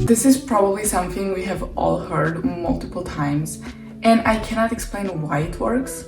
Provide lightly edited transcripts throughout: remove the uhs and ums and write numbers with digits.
This is probably something we have all heard multiple times, and I cannot explain why it works.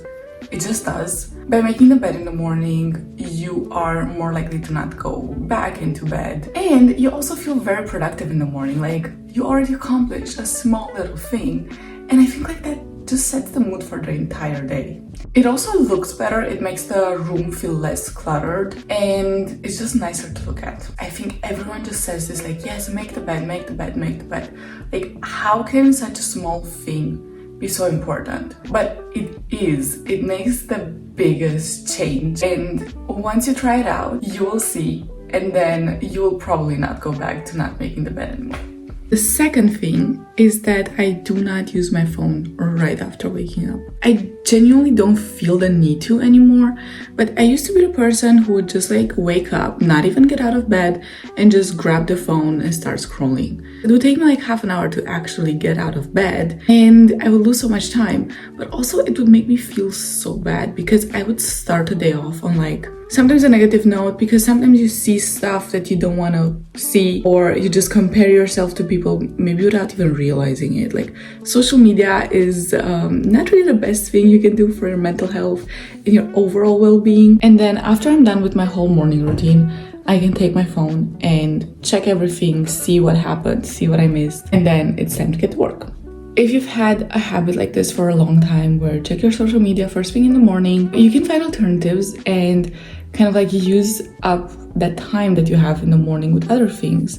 It just does. By making the bed in the morning, you are more likely to not go back into bed. And you also feel very productive in the morning, like you already accomplished a small little thing. And I think like that just sets the mood for the entire day. It also looks better, it makes the room feel less cluttered, and it's just nicer to look at. I think everyone just says this like, yes, make the bed, make the bed, make the bed. Like, how can such a small thing be so important? But it is. It makes the biggest change. And once you try it out, you will see, and then you will probably not go back to not making the bed anymore. The second thing is that I do not use my phone right after waking up. I genuinely don't feel the need to anymore, but I used to be the person who would just like wake up, not even get out of bed, and just grab the phone and start scrolling. It would take me like half an hour to actually get out of bed, and I would lose so much time, but also it would make me feel so bad because I would start the day off on like sometimes a negative note, because sometimes you see stuff that you don't want to see, or you just compare yourself to people maybe without even realizing it. Like, social media is not really the best thing you can do for your mental health and your overall well-being. And then after I'm done with my whole morning routine, I can take my phone and check everything, see what happened, see what I missed, and then it's time to get to work. If you've had a habit like this for a long time, where you check your social media first thing in the morning, you can find alternatives and kind of like use up that time that you have in the morning with other things,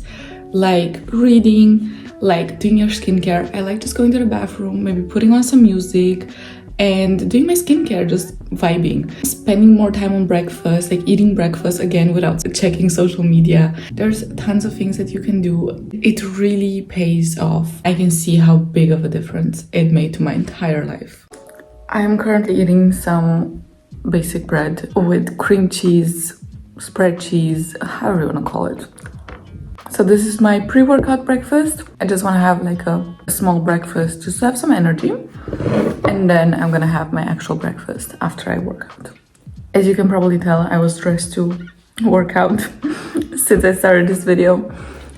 like reading, like doing your skincare. I like just going to the bathroom, maybe putting on some music and doing my skincare, just vibing. Spending more time on breakfast, like eating breakfast again without checking social media. There's tons of things that you can do. It really pays off. I can see how big of a difference it made to my entire life. I am currently eating some basic bread with cream cheese, spread cheese, however you want to call it. So this is my pre-workout breakfast. I just want to have like a small breakfast just to have some energy. And then I'm gonna have my actual breakfast after I work out. As you can probably tell, I was dressed to work out since I started this video.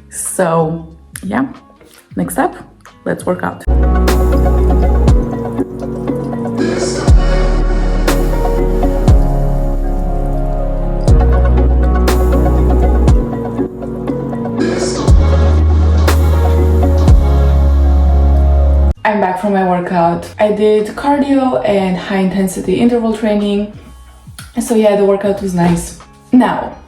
So yeah, next up, let's work out. I'm back from my workout. I did cardio and high intensity interval training. So yeah, the workout was nice. Now,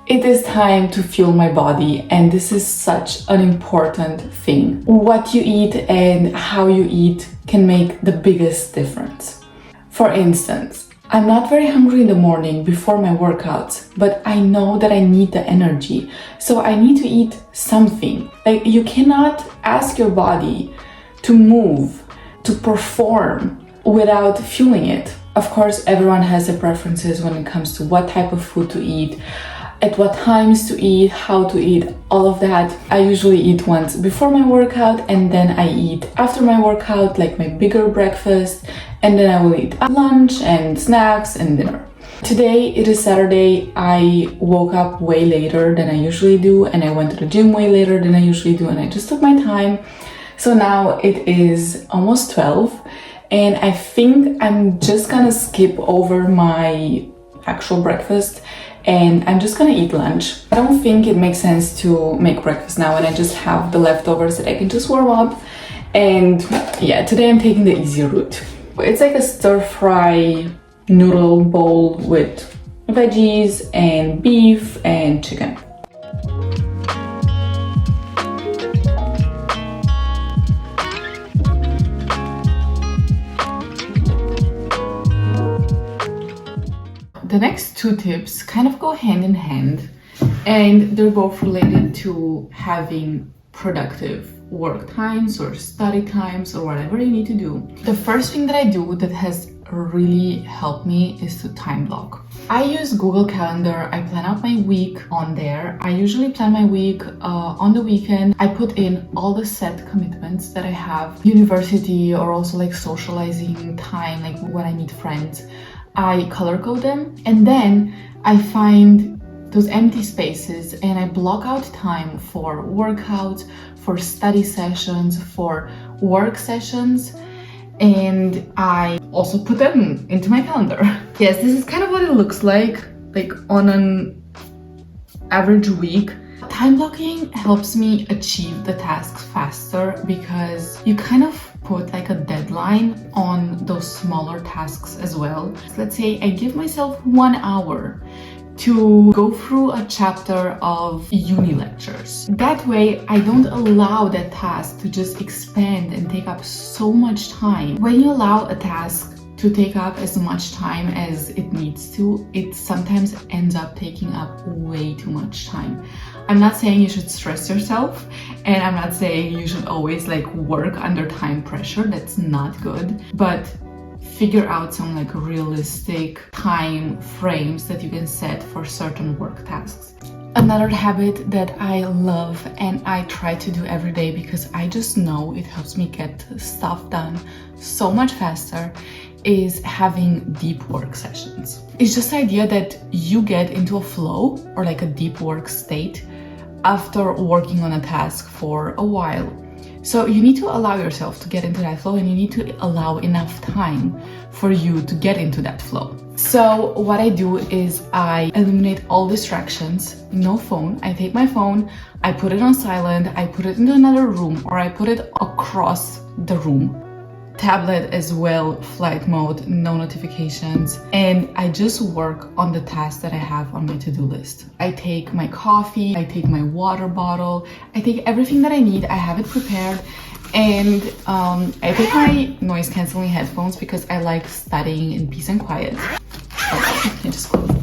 it is time to fuel my body, and this is such an important thing. What you eat and how you eat can make the biggest difference. For instance, I'm not very hungry in the morning before my workouts, but I know that I need the energy. So I need to eat something. Like, you cannot ask your body to move, to perform without fueling it. Of course, everyone has their preferences when it comes to what type of food to eat, at what times to eat, how to eat, all of that. I usually eat once before my workout, and then I eat after my workout, like my bigger breakfast, and then I will eat lunch and snacks and dinner. Today, it is Saturday. I woke up way later than I usually do, and I went to the gym way later than I usually do, and I just took my time. So now it is almost 12, and I think I'm just gonna skip over my actual breakfast and I'm just gonna eat lunch. I don't think it makes sense to make breakfast now and I just have the leftovers that I can just warm up. And yeah, today I'm taking the easy route. It's like a stir-fry noodle bowl with veggies and beef and chicken. The next two tips kind of go hand in hand, and they're both related to having productive work times or study times or whatever you need to do. The first thing that I do that has really helped me is to time block. I use Google Calendar. I plan out my week on there. I usually plan my week on the weekend. I put in all the set commitments that I have, university or also like socializing time, like when I meet friends. I color code them, and then I find those empty spaces and I block out time for workouts, for study sessions, for work sessions, and I also put them into my calendar. Yes, this is kind of what it looks like on an average week. Time blocking helps me achieve the tasks faster because you kind of put like a deadline on those smaller tasks as well. Let's say I give myself 1 hour to go through a chapter of uni lectures. That way, I don't allow that task to just expand and take up so much time. When you allow a task to take up as much time as it needs to, it sometimes ends up taking up way too much time. I'm not saying you should stress yourself, and I'm not saying you should always work under time pressure. That's not good. But figure out some realistic time frames that you can set for certain work tasks. Another habit that I love and I try to do every day because I just know it helps me get stuff done so much faster is having deep work sessions. It's just the idea that you get into a flow or a deep work state after working on a task for a while. So you need to allow yourself to get into that flow, and you need to allow enough time for you to get into that flow. So what I do is I eliminate all distractions, no phone. I take my phone, I put it on silent, I put it into another room, or I put it across the room. Tablet as well, flight mode, no notifications, and I just work on the tasks that I have on my to-do list. I take my coffee, I take my water bottle, I take everything that I need, I have it prepared, and I take my noise cancelling headphones because I like studying in peace and quiet. Okay, I just close it.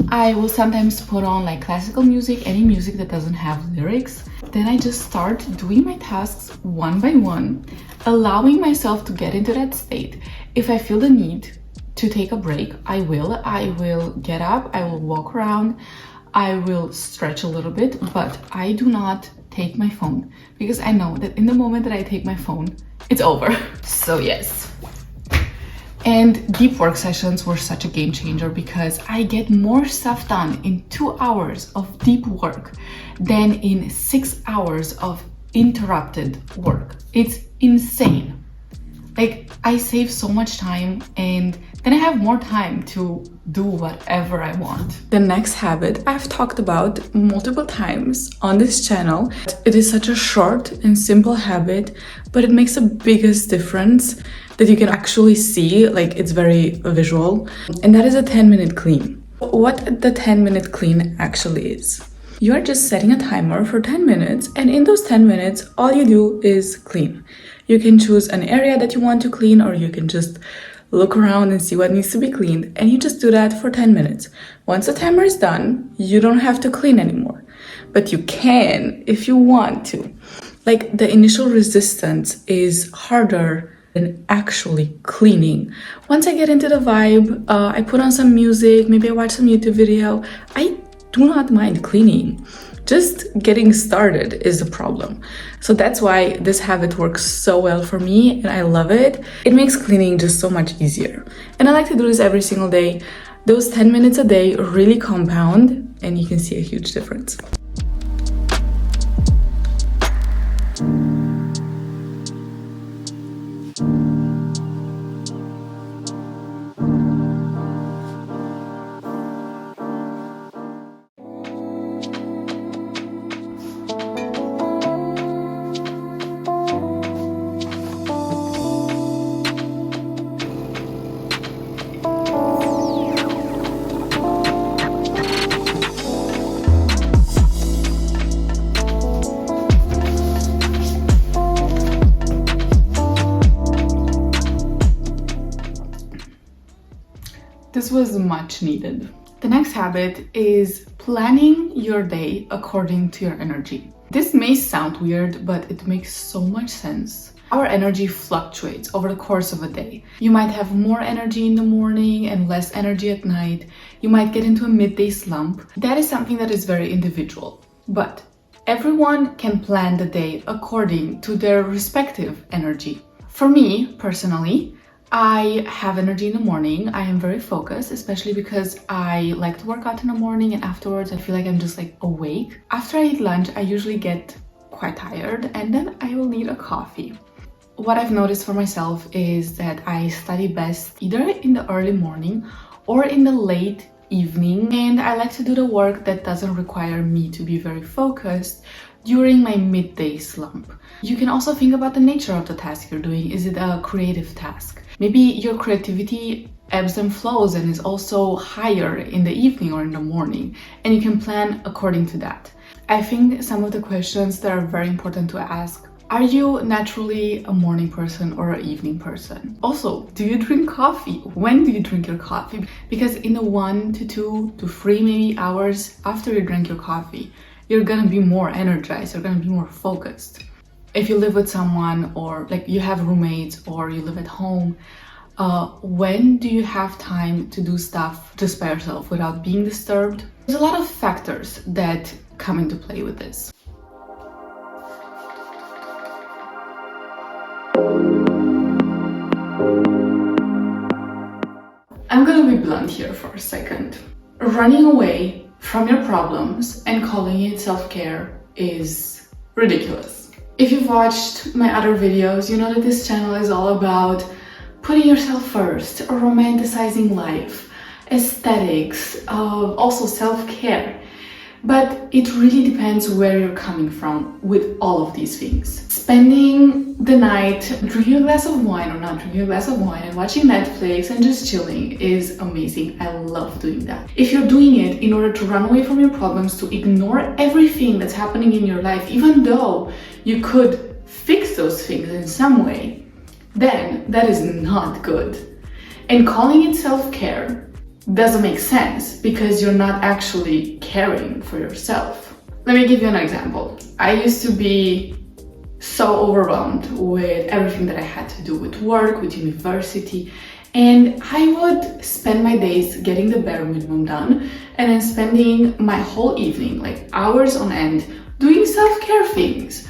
I will sometimes put on classical music, any music that doesn't have lyrics. Then I just start doing my tasks one by one, allowing myself to get into that state. If I feel the need to take a break, I will get up, I will walk around, I will stretch a little bit, but I do not take my phone because I know that in the moment that I take my phone, it's over. So yes. And deep work sessions were such a game changer because I get more stuff done in 2 hours of deep work than in 6 hours of interrupted work. It's insane. I save so much time, and then I have more time to do whatever I want. The next habit I've talked about multiple times on this channel. It is such a short and simple habit, but it makes the biggest difference that you can actually see, it's very visual, and that is a 10-minute clean. What the 10-minute clean actually is. You are just setting a timer for 10 minutes, and in those 10 minutes, all you do is clean. You can choose an area that you want to clean, or you can just look around and see what needs to be cleaned, and you just do that for 10 minutes. Once the timer is done, you don't have to clean anymore, but you can if you want to. The initial resistance is harder than actually cleaning. Once I get into the vibe, I put on some music, maybe I watch some YouTube video, I do not mind cleaning. Just getting started is the problem. So that's why this habit works so well for me, and I love it. It makes cleaning just so much easier. And I like to do this every single day. Those 10 minutes a day really compound, and you can see a huge difference. This was much needed. The next habit is planning your day according to your energy. This may sound weird, but it makes so much sense. Our energy fluctuates over the course of a day. You might have more energy in the morning and less energy at night. You might get into a midday slump. That is something that is very individual. But everyone can plan the day according to their respective energy. For me, personally, I have energy in the morning. I am very focused, especially because I like to work out in the morning, and afterwards I feel like I'm just awake. After I eat lunch, I usually get quite tired, and then I will need a coffee. What I've noticed for myself is that I study best either in the early morning or in the late evening, and I like to do the work that doesn't require me to be very focused during my midday slump. You can also think about the nature of the task you're doing. Is it a creative task? Maybe your creativity ebbs and flows and is also higher in the evening or in the morning, and you can plan according to that. I think some of the questions that are very important to ask: are you naturally a morning person or an evening person? Also, do you drink coffee? When do you drink your coffee? Because in the 1 to 2 to 3 maybe hours after you drink your coffee, you're gonna be more energized, you're gonna be more focused. If you live with someone, or like you have roommates, or you live at home, when do you have time to do stuff just by yourself without being disturbed? There's a lot of factors that come into play with this. I'm gonna be blunt here for a second. Running away from your problems and calling it self-care is ridiculous. If you've watched my other videos, you know that this channel is all about putting yourself first, romanticizing life, aesthetics, also self-care. But it really depends where you're coming from with all of these things. Spending the night drinking a glass of wine or not drinking a glass of wine and watching Netflix and just chilling is amazing. I love doing that. If you're doing it in order to run away from your problems, to ignore everything that's happening in your life, even though you could fix those things in some way, then that is not good. And calling it self-care doesn't make sense because you're not actually caring for yourself. Let me give you an example. I used to be so overwhelmed with everything that I had to do with work, with university, and I would spend my days getting the bare minimum done and then spending my whole evening, like hours on end, doing self-care things,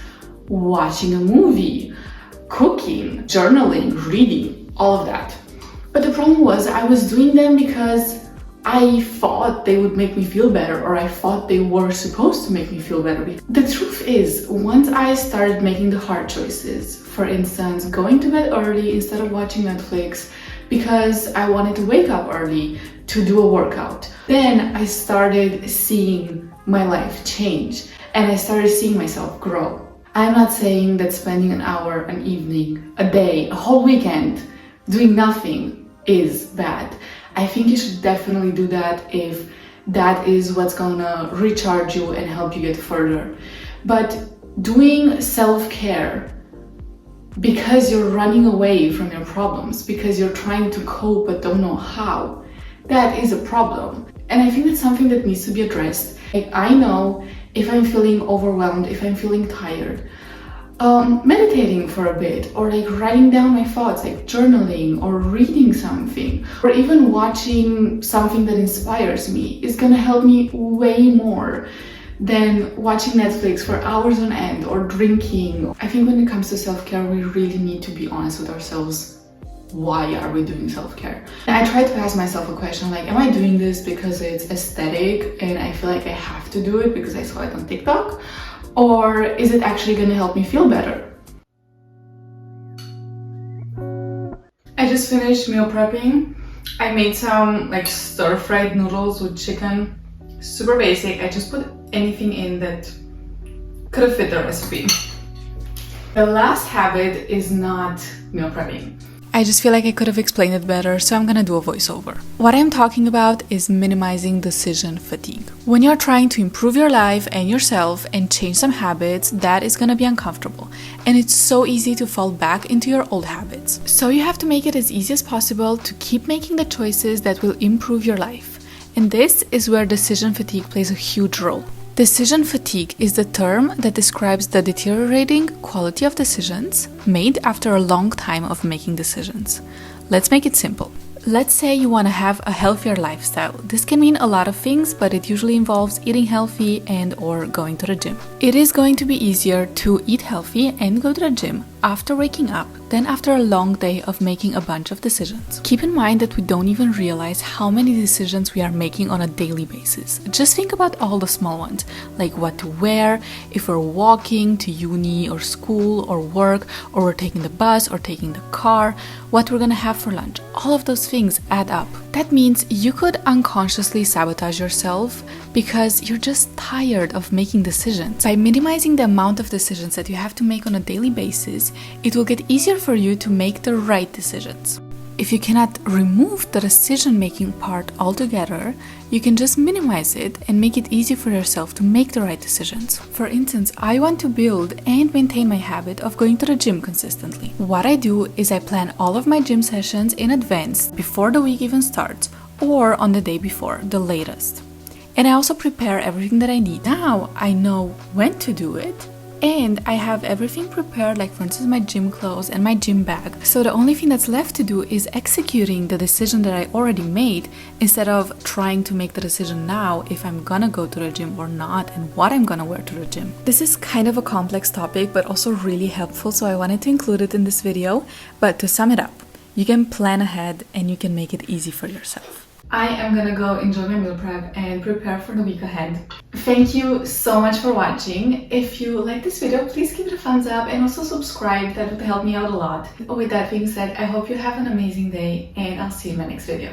watching a movie, cooking, journaling, reading, all of that. But the problem was I was doing them because I thought they would make me feel better, or I thought they were supposed to make me feel better. The truth is, once I started making the hard choices, for instance, going to bed early instead of watching Netflix because I wanted to wake up early to do a workout, then I started seeing my life change and I started seeing myself grow. I'm not saying that spending an hour, an evening, a day, a whole weekend doing nothing is bad. I think you should definitely do that if that is what's gonna recharge you and help you get further. But doing self-care because you're running away from your problems, because you're trying to cope but don't know how, that is a problem. And I think that's something that needs to be addressed. Like, I know if I'm feeling overwhelmed, if I'm feeling tired, meditating for a bit, or like writing down my thoughts, like journaling or reading something, or even watching something that inspires me is gonna help me way more than watching Netflix for hours on end or drinking. I think when it comes to self-care, we really need to be honest with ourselves. Why are we doing self-care? And I try to ask myself a question like, am I doing this because it's aesthetic and I feel like I have to do it because I saw it on TikTok? Or is it actually going to help me feel better? I just finished meal prepping. I made some like stir-fried noodles with chicken. Super basic. I just put anything in that could have fit the recipe. The last habit is not meal prepping. I just feel like I could have explained it better, so I'm gonna do a voiceover. What I'm talking about is minimizing decision fatigue. When you're trying to improve your life and yourself and change some habits, that is gonna be uncomfortable. And it's so easy to fall back into your old habits. So you have to make it as easy as possible to keep making the choices that will improve your life. And this is where decision fatigue plays a huge role. Decision fatigue is the term that describes the deteriorating quality of decisions made after a long time of making decisions. Let's make it simple. Let's say you want to have a healthier lifestyle. This can mean a lot of things, but it usually involves eating healthy and or going to the gym. It is going to be easier to eat healthy and go to the gym after waking up than after a long day of making a bunch of decisions. Keep in mind that we don't even realize how many decisions we are making on a daily basis. Just think about all the small ones, like what to wear, if we're walking to uni or school or work, or we're taking the bus or taking the car, what we're gonna have for lunch. All of those things add up. That means you could unconsciously sabotage yourself because you're just tired of making decisions. By minimizing the amount of decisions that you have to make on a daily basis, it will get easier for you to make the right decisions. If you cannot remove the decision-making part altogether, you can just minimize it and make it easy for yourself to make the right decisions. For instance, I want to build and maintain my habit of going to the gym consistently. What I do is I plan all of my gym sessions in advance before the week even starts, or on the day before, the latest. And I also prepare everything that I need. Now I know when to do it, and I have everything prepared, like for instance my gym clothes and my gym bag. So the only thing that's left to do is executing the decision that I already made, instead of trying to make the decision now if I'm gonna go to the gym or not and what I'm gonna wear to the gym. This is kind of a complex topic but also really helpful, so I wanted to include it in this video. But to sum it up, you can plan ahead and you can make it easy for yourself. I am gonna go enjoy my meal prep and prepare for the week ahead. Thank you so much for watching. If you like this video, please give it a thumbs up and also subscribe. That would help me out a lot. With that being said, I hope you have an amazing day and I'll see you in my next video.